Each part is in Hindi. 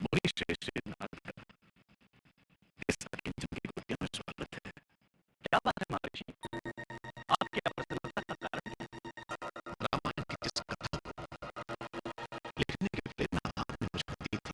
बुरी श्रेष्ठ नाथ का इस किंचन की गोदियों में स्वागत है। क्या बात है महर्षि, आपकी अप्रसन्नता का कारण है? रामायण की जिस कथा को लिखने की प्रेरणा आपने मुझको दी थी,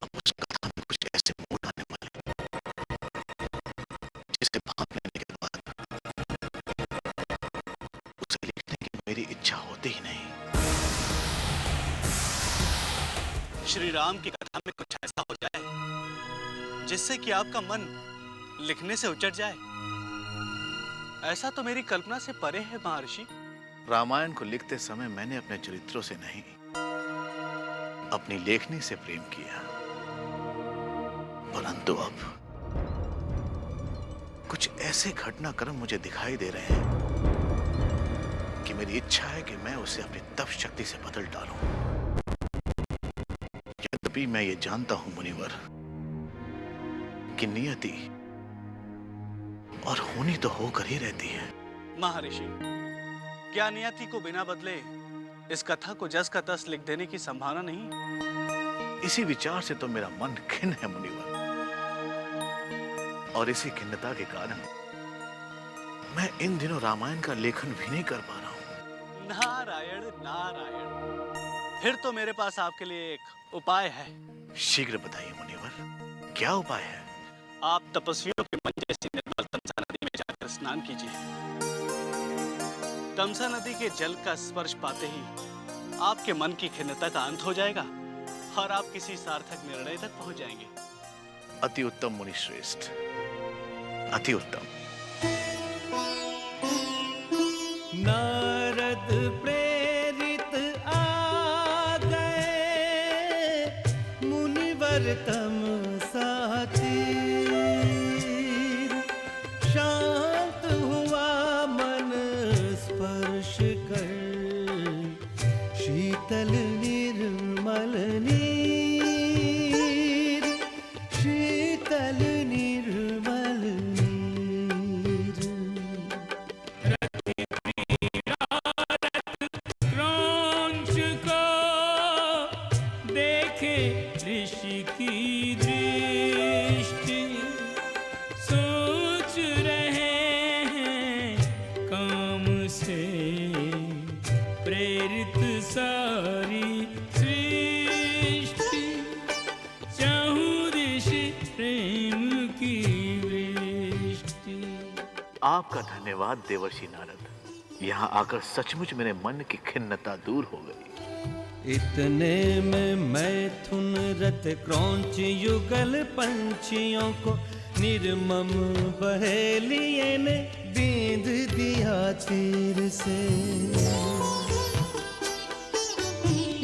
अब उस कथा में कुछ ऐसे मोड़ आने वाले जिसे भांप लेने के बाद उसे लिखने की मेरी इच्छा होती ही नहीं। श्री राम की कथा में कुछ ऐसा हो जाए जिससे कि आपका मन लिखने से उचट जाए, ऐसा तो मेरी कल्पना से परे है महर्षि। रामायण को लिखते समय मैंने अपने चरित्रों से नहीं, अपनी लेखनी से प्रेम किया, परंतु अब कुछ ऐसे घटनाक्रम मुझे दिखाई दे रहे हैं कि मेरी इच्छा है कि मैं उसे अपनी तप शक्ति से बदल डालूं। यद्यपि मैं ये जानता हूं मुनिवर कि नियति और होनी तो होकर ही रहती है। महर्षि, क्या नियति को बिना बदले इस कथा को जस का तस लिख देने की संभावना नहीं? इसी विचार से तो मेरा मन खिन्न है मुनिवर, और इसी खिन्नता के कारण मैं इन दिनों रामायण का लेखन भी नहीं कर पा रहा हूं। नारायण नारायण, फिर तो मेरे पास आपके लिए एक उपाय है। शीघ्र बताइए मुनिवर, क्या उपाय है? आप तपस्वियों के मन जैसी निर्मल तमसा नदी में जाकर स्नान कीजिए। तमसा नदी के जल का स्पर्श पाते ही आपके मन की खिन्नता का अंत हो जाएगा और आप किसी सार्थक निर्णय तक पहुंच जाएंगे। अति उत्तम मुनि श्रेष्ठ, अति उत्तम। नारद प्रेरित आ गए, मुनिवर तमसा तीर, शांत हुआ मन स्पर्श कर, शीतल निर्मल नीर, शीतल निर्मल नीर। क्रौंच को देखे ऋषि की दृष्टि, सोच रहे हैं काम से प्रेरित सारी सृष्टि, चाहूं ऋषि प्रेम की वृष्टि। आपका धन्यवाद देवर्षि नारद, यहाँ आकर सचमुच मेरे मन की खिन्नता दूर हो गई। इतने में मैथुन रथ क्रौंच युगल पंछियों को निर्मम बहेलिए ने बींध दिया तीर से।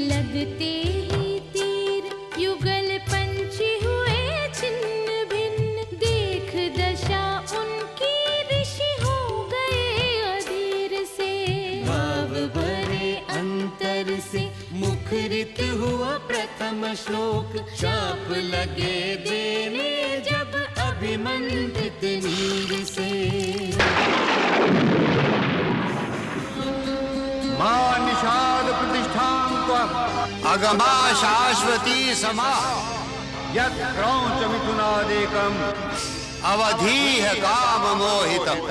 लगते ही तीर युगल पंछी हुए छिन्न भिन्न, देख दशा उनकी ऋषि हो गए अधीर से। भाव भरे अंतर से मुखरित हुआ प्रथम श्लोक, शाप लगे देने जब अभिमंत्रित नीर से। मां निषाद प्रतिष्ठां त्वम् अगमा शाश्वती समा, यत् क्रौंच मिथुनादेकम् अवधीह काम मोहितम्।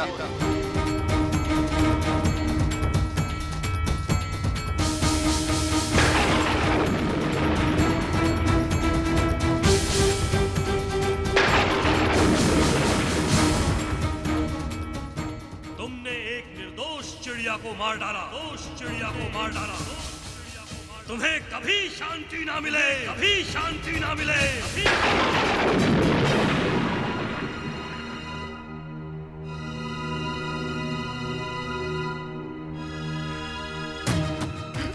तुमने एक निर्दोष चिड़िया को मार डाला, दोष चिड़िया को मार डाला। तुम्हें कभी शांति ना मिले, कभी शांति ना मिले।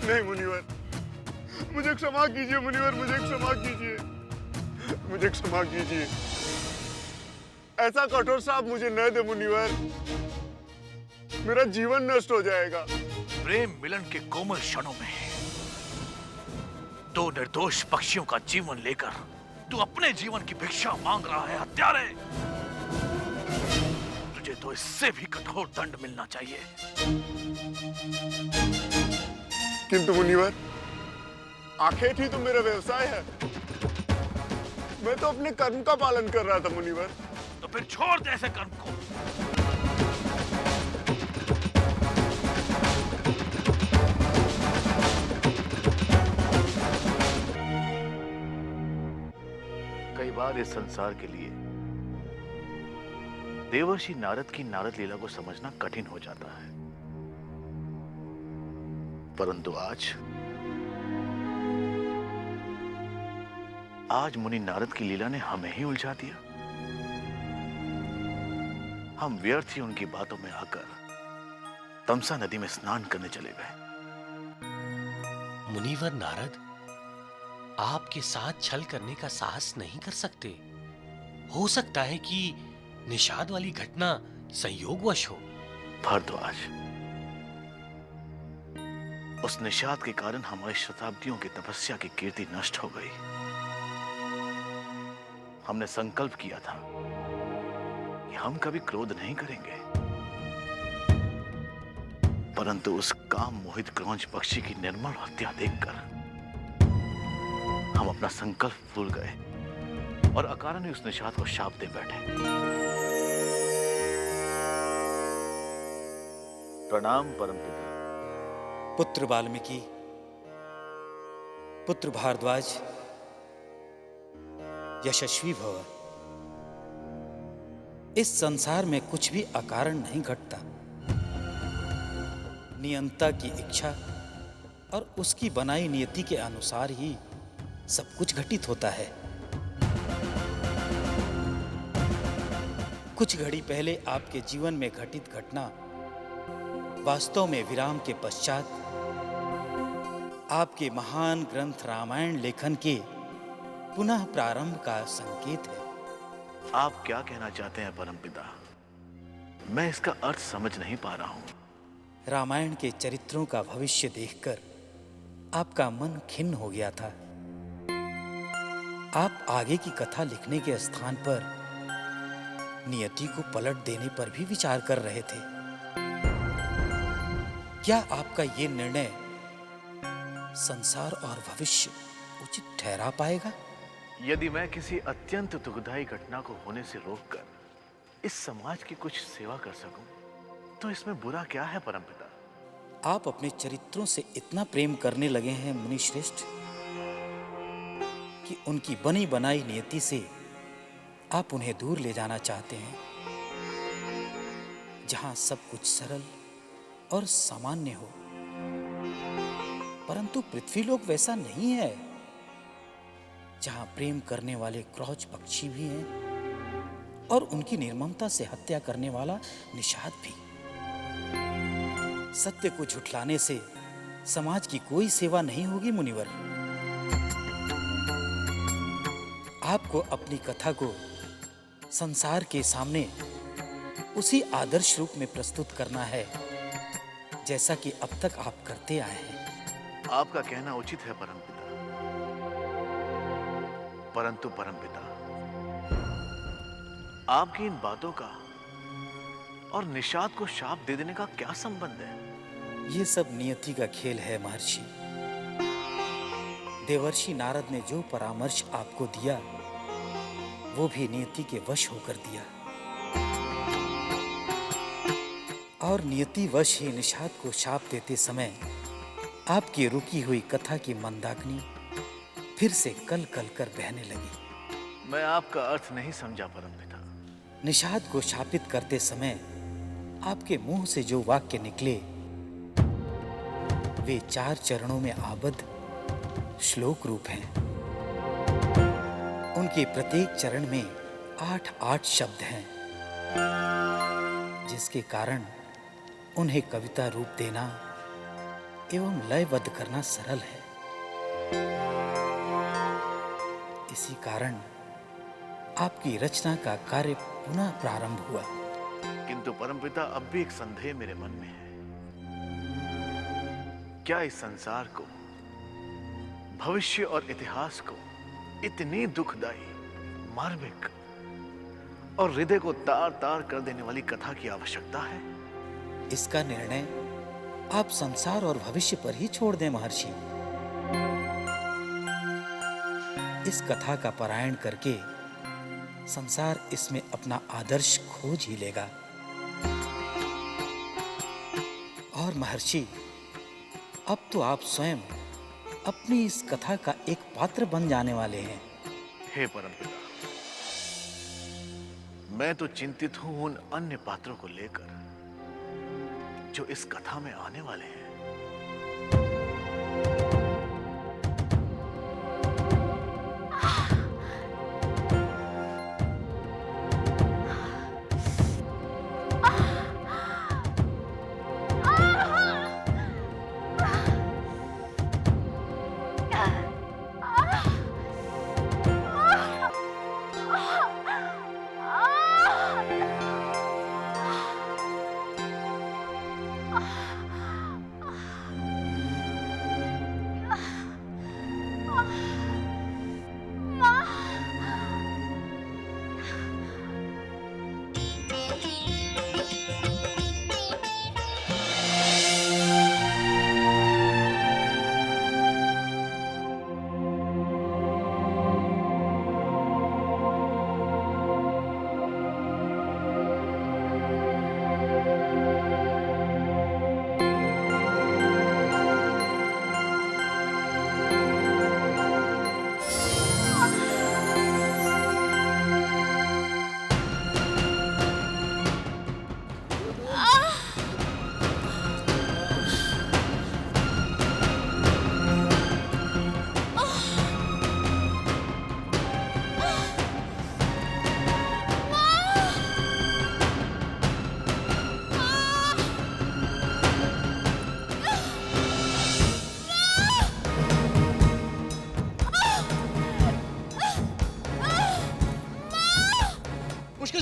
नहीं मुनिवर, मुझे क्षमा कीजिए मुनिवर, मुझे क्षमा कीजिए, मुझे क्षमा कीजिए। ऐसा कठोर श्राप मुझे न दे मुनिवर, मेरा जीवन नष्ट हो जाएगा। प्रेम मिलन के कोमल क्षणों में दो निर्दोष पक्षियों का जीवन लेकर तू अपने जीवन की भिक्षा मांग रहा है हत्यारे। तुझे तो इससे भी कठोर दंड मिलना चाहिए। किंतु मुनिवर, आखेट ही तो मेरा व्यवसाय है। मैं तो अपने कर्म का पालन कर रहा था मुनिवर। तो फिर छोड़ दे ऐसे कर्म को। कई बार इस संसार के लिए देवर्षि नारद की नारद लीला को समझना कठिन हो जाता है, परंतु आज मुनि नारद की लीला ने हमें ही उलझा दिया। हम व्यर्थ ही उनकी बातों में आकर तमसा नदी में स्नान करने चले गए। मुनिवर नारद, आपके साथ छल करने का साहस नहीं कर सकते। हो सकता है कि निषाद वाली घटना संयोगवश हो। भारद्वाज, उस निषाद के कारण हमारी शताब्दियों की तपस्या की कीर्ति नष्ट हो गई। हमने संकल्प किया था कि हम कभी क्रोध नहीं करेंगे, परंतु उस काम मोहित क्रौंच पक्षी की निर्मल हत्या देखकर हम अपना संकल्प भूल गए और अकारण ही उस निषाद को शाप दे बैठे। प्रणाम परमपिता। पुत्र वाल्मीकि, पुत्र भारद्वाज, यशस्वी भव। इस संसार में कुछ भी अकारण नहीं घटता। नियंता की इच्छा और उसकी बनाई नियति के अनुसार ही सब कुछ घटित होता है। कुछ घड़ी पहले आपके जीवन में घटित घटना वास्तव में विराम के पश्चात आपके महान ग्रंथ रामायण लेखन के पुनः प्रारंभ का संकेत है। आप क्या कहना चाहते हैं परमपिता? मैं इसका अर्थ समझ नहीं पा रहा हूं। रामायण के चरित्रों का भविष्य देखकर आपका मन खिन्न हो गया था। आप आगे की कथा लिखने के स्थान पर नियति को पलट देने पर भी विचार कर रहे थे। क्या आपका ये निर्णय संसार और भविष्य उचित ठहरा पाएगा? यदि मैं किसी अत्यंत दुखदायी घटना को होने से रोककर इस समाज की कुछ सेवा कर सकूं, तो इसमें बुरा क्या है परमपिता? आप अपने चरित्रों से इतना प्रेम करने लगे हैं मुनि श्रेष्ठ कि उनकी बनी बनाई नियति से आप उन्हें दूर ले जाना चाहते हैं, जहां सब कुछ सरल और सामान्य हो। परंतु पृथ्वीलोक वैसा नहीं है, जहां प्रेम करने वाले क्रौच पक्षी भी हैं और उनकी निर्ममता से हत्या करने वाला निषाद भी। सत्य को झुठलाने से समाज की कोई सेवा नहीं होगी मुनिवर। आपको अपनी कथा को संसार के सामने उसी आदर्श रूप में प्रस्तुत करना है जैसा कि अब तक आप करते आए हैं। आपका कहना उचित है परमपिता, परंतु परमपिता, आपकी इन बातों का और निषाद को शाप दे देने का क्या संबंध है? ये सब नियति का खेल है महर्षि। देवर्षि नारद ने जो परामर्श आपको दिया वो भी नियति के वश होकर दिया, और नियति वश ही निषाद को शाप देते समय आपकी रुकी हुई कथा की मंदाग्नि फिर से कल कल कर बहने लगी। मैं आपका अर्थ नहीं समझा परमपिता। निषाद को शापित करते समय आपके मुंह से जो वाक्य निकले वे 4 चरणों में आबद्ध श्लोक रूप हैं। उनके प्रत्येक चरण में 8-8 शब्द हैं, जिसके कारण उन्हें कविता रूप देना एवं लयबद्ध करना सरल है। इसी कारण आपकी रचना का कार्य पुनः प्रारंभ हुआ। किंतु परमपिता, अब भी एक संदेह मेरे मन में है। क्या इस संसार को, भविष्य और इतिहास को इतनी दुखदाई, मार्मिक और हृदय को तार तार कर देने वाली कथा की आवश्यकता है? इसका निर्णय आप संसार और भविष्य पर ही छोड़ दें महर्षि। इस कथा का पारायण करके संसार इसमें अपना आदर्श खोज ही लेगा। और महर्षि, अब तो आप स्वयं अपनी इस कथा का एक पात्र बन जाने वाले हैं। हे परमपिता, मैं तो चिंतित हूं उन अन्य पात्रों को लेकर जो इस कथा में आने वाले हैं।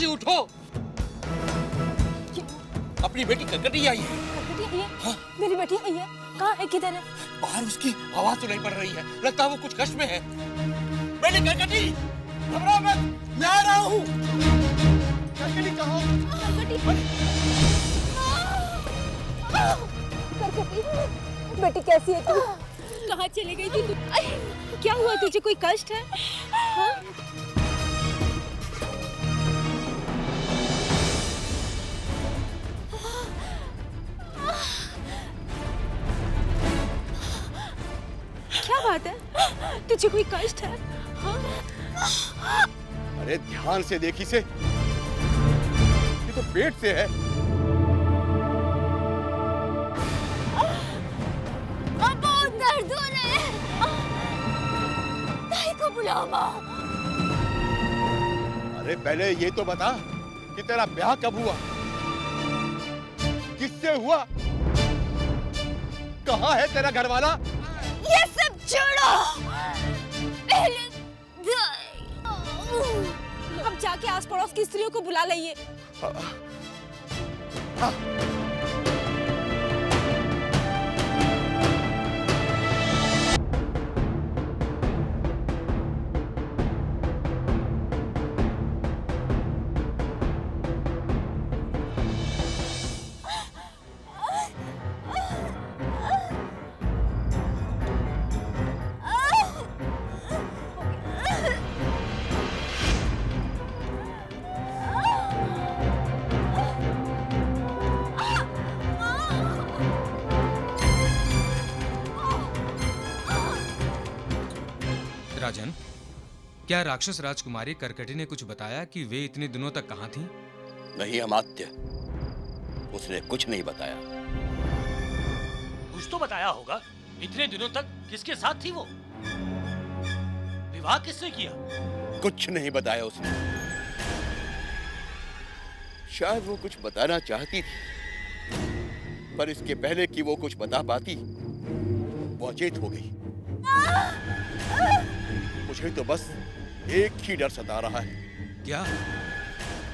उठो, अपनी बेटी करकटी आई है। करकटी आई है? हाँ? मेरी बेटी आई है? कहाँ है, किधर है? बाहर उसकी आवाज सुनाई पड़ रही है, लगता है वो कुछ कष्ट में है। बेटी करकटी, घबराओ मत, मैं आ रहा हूँ। करकटी कहाँ? करकटी, करकटी, बेटी कैसी है तू? कहाँ चली गई थी तू? क्या हुआ तुझे, कोई कष्ट है? हाँ? क्या बात है, तुझे कोई कष्ट है? हाँ? अरे ध्यान से देखी से, ये तो पेट से है। बहुत दर्द हो रहा है, दाई को बुलाओ माँ। अरे पहले ये तो बता कि तेरा ब्याह कब हुआ, किससे हुआ, कहाँ है तेरा घरवाला? ये सब छोड़ो, पहले अब जाके आस पड़ोस की स्त्रियों को बुला लाइए। राजन, क्या राक्षस राजकुमारी करकटी ने कुछ बताया कि वे इतने दिनों तक कहाँ थीं? नहीं अमात्य, उसने कुछ नहीं बताया। कुछ तो बताया होगा। इतने दिनों तक किसके साथ थी वो? विवाह किसने किया? कुछ नहीं बताया उसने। शायद वो कुछ बताना चाहती थी, पर इसके पहले कि वो कुछ बता पाती, वो अचेत हो गई। मुझे तो बस एक ही डर सता रहा है। क्या?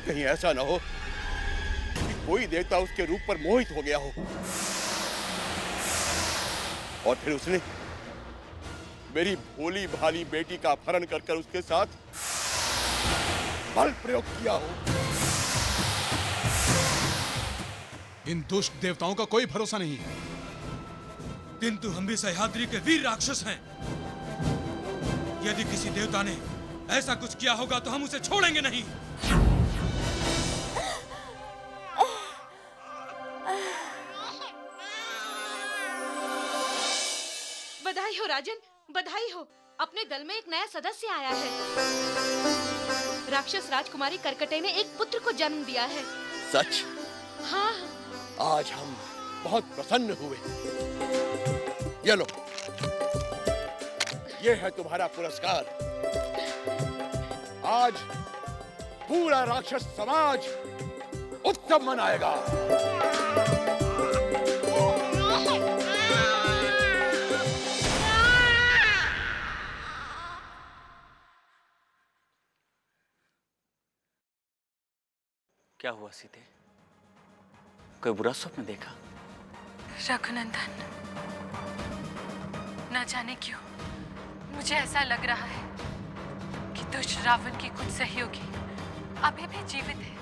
कहीं ऐसा ना हो कि कोई देवता उसके रूप पर मोहित हो गया हो और फिर उसने मेरी भोली भाली बेटी का अपहरण कर उसके साथ बल प्रयोग किया हो। इन दुष्ट देवताओं का कोई भरोसा नहीं है, किंतु हम भी सह्याद्री के वीर राक्षस हैं। यदि किसी देवता ने ऐसा कुछ किया होगा तो हम उसे छोड़ेंगे नहीं। बधाई हो राजन, बधाई हो। अपने दल में एक नया सदस्य आया है। राक्षस राजकुमारी करकटे ने एक पुत्र को जन्म दिया है। सच? हाँ। आज हम बहुत प्रसन्न हुए। ये लो, ये है तुम्हारा पुरस्कार। आज पूरा राक्षस समाज उत्सव मनाएगा। क्या हुआ सीते? कोई बुरा स्वप्न देखा? रघुनंदन, न जाने क्यों मुझे ऐसा लग रहा है कि दुष्ट रावण की कुछ सहयोगी अभी भी जीवित है।